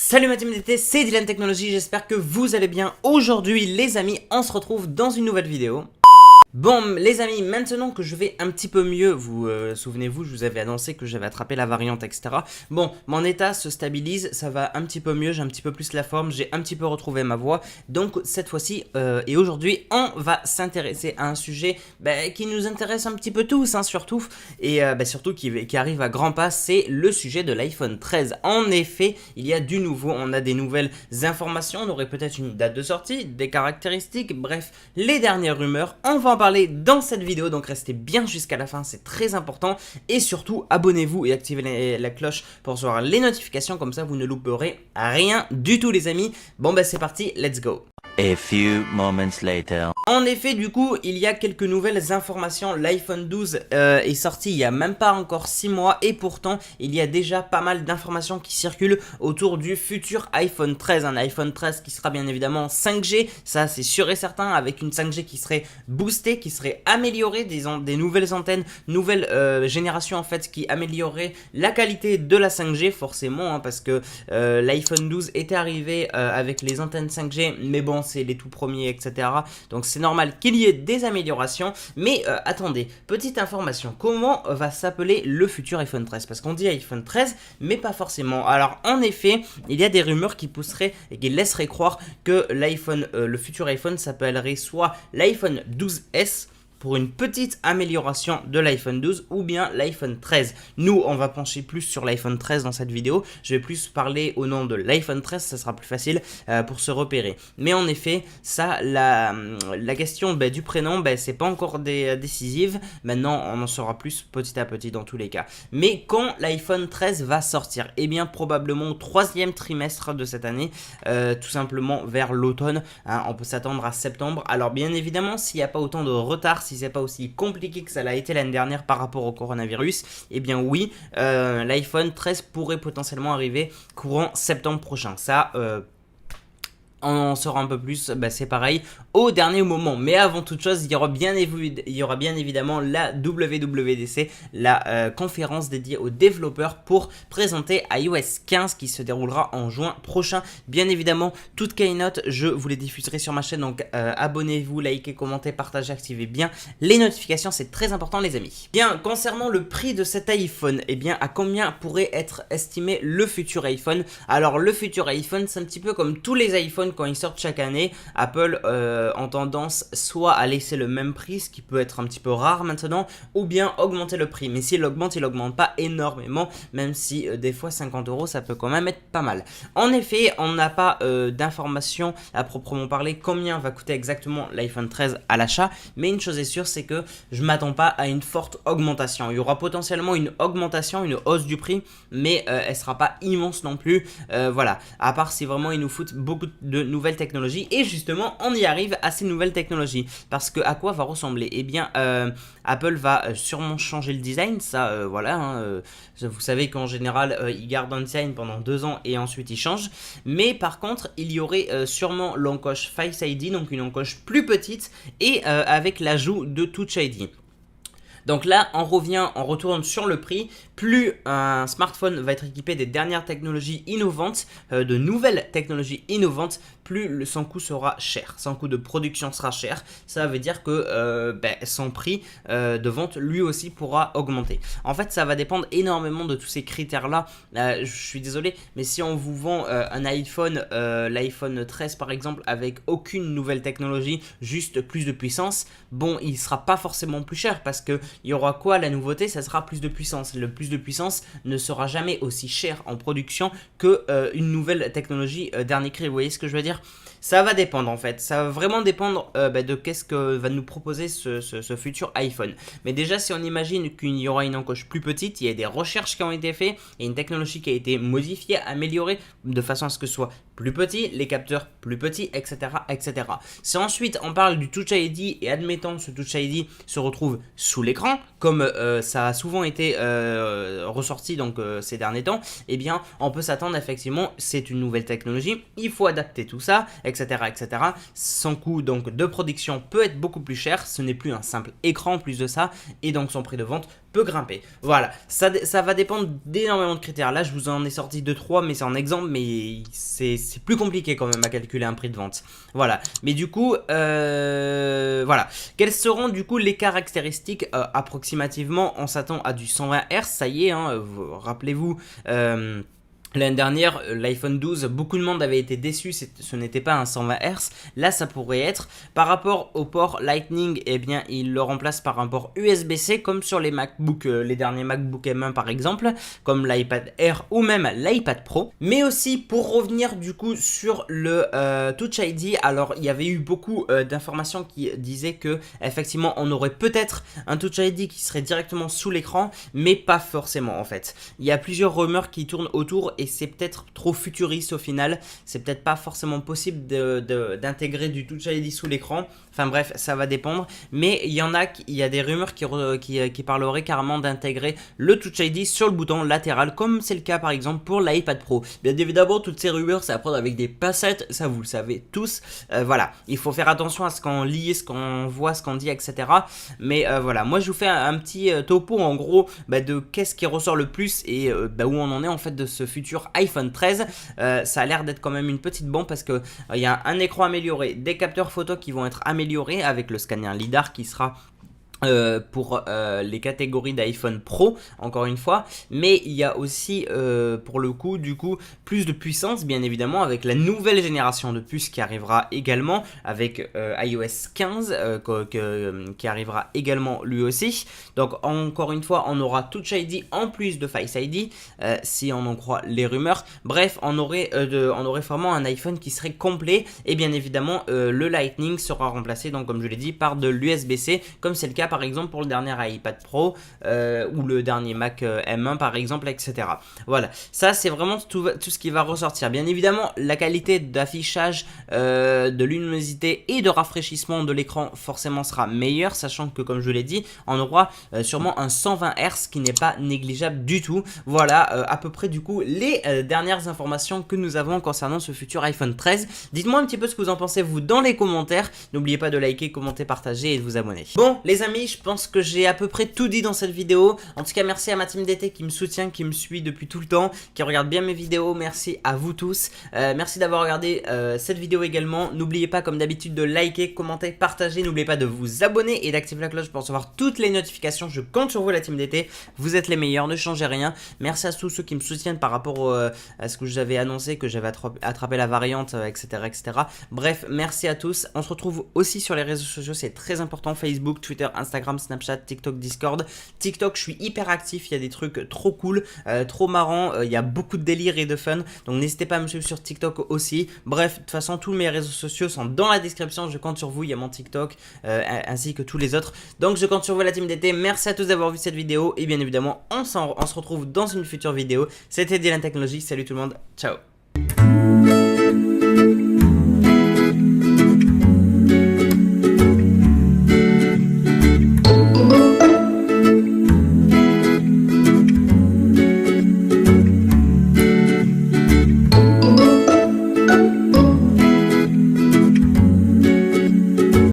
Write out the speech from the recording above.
Salut ma team d'été, c'est Dylan Technologies, j'espère que vous allez bien. Aujourd'hui les amis, on se retrouve dans une nouvelle vidéo. Bon les amis, maintenant que je vais un petit peu mieux, vous souvenez-vous, je vous avais annoncé que j'avais attrapé la variante, etc. Bon, mon état se stabilise, ça va un petit peu mieux, j'ai un petit peu plus la forme, j'ai un petit peu retrouvé ma voix. Donc cette fois-ci et aujourd'hui, on va s'intéresser à un sujet qui nous intéresse un petit peu tous, surtout. Et surtout qui arrive à grands pas, c'est le sujet de l'iPhone 13. En effet, il y a du nouveau, on a des nouvelles informations, on aurait peut-être une date de sortie, des caractéristiques, bref, les dernières rumeurs, on va en parler dans cette vidéo, donc restez bien jusqu'à la fin, c'est très important. Et surtout, abonnez-vous et activez la cloche pour recevoir les notifications, comme ça vous ne louperez rien du tout les amis. Bon c'est parti, let's go. A few moments later. En effet, du coup, il y a quelques nouvelles informations. L'iPhone 12 est sorti il y a même pas encore 6 mois et pourtant, il y a déjà pas mal d'informations qui circulent autour du futur iPhone 13. Un iPhone 13 qui sera bien évidemment 5G, ça c'est sûr et certain, avec une 5G qui serait boostée, qui serait améliorée, des nouvelles antennes, nouvelles générations en fait, qui amélioreraient la qualité de la 5G forcément, parce que l'iPhone 12 était arrivé avec les antennes 5G, mais bon, c'est les tout premiers, etc. Donc c'est normal qu'il y ait des améliorations, mais attendez, petite information, comment va s'appeler le futur iPhone 13? Parce qu'on dit iPhone 13, mais pas forcément. Alors en effet, il y a des rumeurs qui pousseraient et qui laisseraient croire que l'iPhone, le futur iPhone s'appellerait soit l'iPhone 12S, pour une petite amélioration de l'iPhone 12 ou bien l'iPhone 13. Nous, on va pencher plus sur l'iPhone 13 dans cette vidéo. Je vais plus parler au nom de l'iPhone 13, ça sera plus facile pour se repérer. Mais en effet, ça, la question du prénom, c'est pas encore décisive. Maintenant, on en saura plus petit à petit dans tous les cas. Mais quand l'iPhone 13 va sortir? Eh bien, probablement au 3e trimestre de cette année, tout simplement vers l'automne. On peut s'attendre à septembre. Alors, bien évidemment, s'il n'y a pas autant de retard, si c'est pas aussi compliqué que ça l'a été l'année dernière par rapport au coronavirus, eh bien oui, l'iPhone 13 pourrait potentiellement arriver courant septembre prochain. Ça, on en saura un peu plus, c'est pareil, au dernier moment. Mais avant toute chose, il y aura bien évidemment la WWDC, la conférence dédiée aux développeurs pour présenter iOS 15 qui se déroulera en juin prochain. Bien évidemment, toute keynote, je vous les diffuserai sur ma chaîne, donc abonnez-vous, likez, commentez, partagez, activez bien les notifications, c'est très important les amis. Bien, concernant le prix de cet iPhone, eh bien à combien pourrait être estimé le futur iPhone? Alors le futur iPhone, c'est un petit peu comme tous les iPhones quand ils sortent chaque année. Apple en tendance soit à laisser le même prix, ce qui peut être un petit peu rare maintenant, ou bien augmenter le prix. Mais s'il augmente, il augmente pas énormément, même si des fois 50 € ça peut quand même être pas mal. En effet, on n'a pas d'informations à proprement parler combien va coûter exactement l'iPhone 13 à l'achat, mais une chose est sûre, c'est que je m'attends pas à une forte augmentation. Il y aura potentiellement une augmentation, une hausse du prix, mais elle sera pas immense non plus. Voilà, à part si vraiment ils nous foutent beaucoup de nouvelles technologies, et justement on y arrive à ces nouvelles technologies, parce que à quoi va ressembler? Eh bien Apple va sûrement changer le design, ça voilà, vous savez qu'en général ils gardent un design pendant 2 ans et ensuite ils changent, mais par contre il y aurait sûrement l'encoche Face ID, donc une encoche plus petite et avec l'ajout de Touch ID. Donc là, on retourne sur le prix. Plus un smartphone va être équipé des dernières technologies innovantes, de nouvelles technologies innovantes, plus son coût sera cher. Son coût de production sera cher. Ça veut dire que son prix de vente lui aussi pourra augmenter. En fait, ça va dépendre énormément de tous ces critères-là. Je suis désolé, mais si on vous vend un iPhone, l'iPhone 13 par exemple, avec aucune nouvelle technologie, juste plus de puissance, bon, il ne sera pas forcément plus cher parce que il y aura quoi? La nouveauté, ça sera plus de puissance. Le plus de puissance ne sera jamais aussi cher en production que une nouvelle technologie dernier cri. Vous voyez ce que je veux dire? Ça va dépendre en fait, ça va vraiment dépendre de qu'est-ce que va nous proposer ce futur iPhone. Mais déjà, si on imagine qu'il y aura une encoche plus petite, il y a des recherches qui ont été faites et une technologie qui a été modifiée, améliorée de façon à ce que ce soit plus petits, les capteurs plus petits, etc., etc. Si ensuite on parle du Touch ID et admettons ce Touch ID se retrouve sous l'écran, comme ça a souvent été ressorti donc ces derniers temps, eh bien on peut s'attendre effectivement, c'est une nouvelle technologie, il faut adapter tout ça, etc., etc. Son coût donc de production peut être beaucoup plus cher, ce n'est plus un simple écran en plus de ça, et donc son prix de vente peut grimper. Voilà, ça va dépendre d'énormément de critères. Là, je vous en ai sorti 2-3, mais c'est en exemple, mais c'est plus compliqué quand même à calculer un prix de vente. Voilà, mais du coup, voilà. Quelles seront du coup les caractéristiques approximativement? On s'attend à du 120 Hz, ça y est, hein, rappelez-vous. L'année dernière, l'iPhone 12, beaucoup de monde avait été déçu, ce n'était pas un 120 Hz. Là, ça pourrait être. Par rapport au port Lightning, eh bien, il le remplace par un port USB-C, comme sur les MacBook, les derniers MacBook M1 par exemple, comme l'iPad Air ou même l'iPad Pro. Mais aussi, pour revenir du coup sur le Touch ID, alors il y avait eu beaucoup d'informations qui disaient que effectivement, on aurait peut-être un Touch ID qui serait directement sous l'écran, mais pas forcément en fait. Il y a plusieurs rumeurs qui tournent autour et c'est peut-être trop futuriste au final, c'est peut-être pas forcément possible d'intégrer du Touch ID sous l'écran, enfin bref, ça va dépendre, mais il y a des rumeurs qui parleraient carrément d'intégrer le Touch ID sur le bouton latéral, comme c'est le cas par exemple pour l'iPad Pro. Bien évidemment, toutes ces rumeurs, c'est à prendre avec des pincettes, ça vous le savez tous, voilà, il faut faire attention à ce qu'on lit, ce qu'on voit, ce qu'on dit, etc. Mais voilà, moi je vous fais un petit topo en gros de qu'est-ce qui ressort le plus et où on en est en fait de ce futur iPhone 13. Ça a l'air d'être quand même une petite bombe parce que il y a un écran amélioré, des capteurs photo qui vont être améliorés avec le scanner LiDAR qui sera pour les catégories d'iPhone Pro, encore une fois, mais il y a aussi pour le coup, du coup, plus de puissance, bien évidemment, avec la nouvelle génération de puces qui arrivera également, avec iOS 15 qui arrivera également lui aussi. Donc, encore une fois, on aura Touch ID en plus de Face ID, si on en croit les rumeurs. Bref, on aurait vraiment un iPhone qui serait complet, et bien évidemment, le Lightning sera remplacé, donc comme je l'ai dit, par de l'USB-C, comme c'est le cas par exemple pour le dernier iPad Pro ou le dernier Mac M1 par exemple, etc. Voilà, ça c'est vraiment tout ce qui va ressortir. Bien évidemment, la qualité d'affichage, de luminosité et de rafraîchissement de l'écran forcément sera meilleure, sachant que comme je l'ai dit, on aura sûrement un 120 Hz qui n'est pas négligeable du tout. Voilà à peu près du coup les dernières informations que nous avons concernant ce futur iPhone 13. Dites-moi un petit peu ce que vous en pensez vous dans les commentaires. N'oubliez pas de liker, commenter, partager et de vous abonner. Bon les amis, je pense que j'ai à peu près tout dit dans cette vidéo. En tout cas, merci à ma team d'été qui me soutient, qui me suit depuis tout le temps, qui regarde bien mes vidéos. Merci à vous tous. Merci d'avoir regardé cette vidéo également. N'oubliez pas, comme d'habitude, de liker, commenter, partager. N'oubliez pas de vous abonner et d'activer la cloche pour recevoir toutes les notifications. Je compte sur vous, la team d'été. Vous êtes les meilleurs, ne changez rien. Merci à tous ceux qui me soutiennent par rapport à ce que je vous avais annoncé, que j'avais attrapé la variante, etc., etc. Bref, merci à tous. On se retrouve aussi sur les réseaux sociaux, c'est très important. Facebook, Twitter, Instagram, Snapchat, TikTok, Discord. TikTok, je suis hyper actif, il y a des trucs trop cool, trop marrants, il y a beaucoup de délire et de fun, donc n'hésitez pas à me suivre sur TikTok aussi. Bref, de toute façon, tous mes réseaux sociaux sont dans la description, je compte sur vous, il y a mon TikTok, ainsi que tous les autres. Donc je compte sur vous, la team d'été. Merci à tous d'avoir vu cette vidéo, et bien évidemment, on se retrouve dans une future vidéo. C'était Dylan Technologies, salut tout le monde, ciao.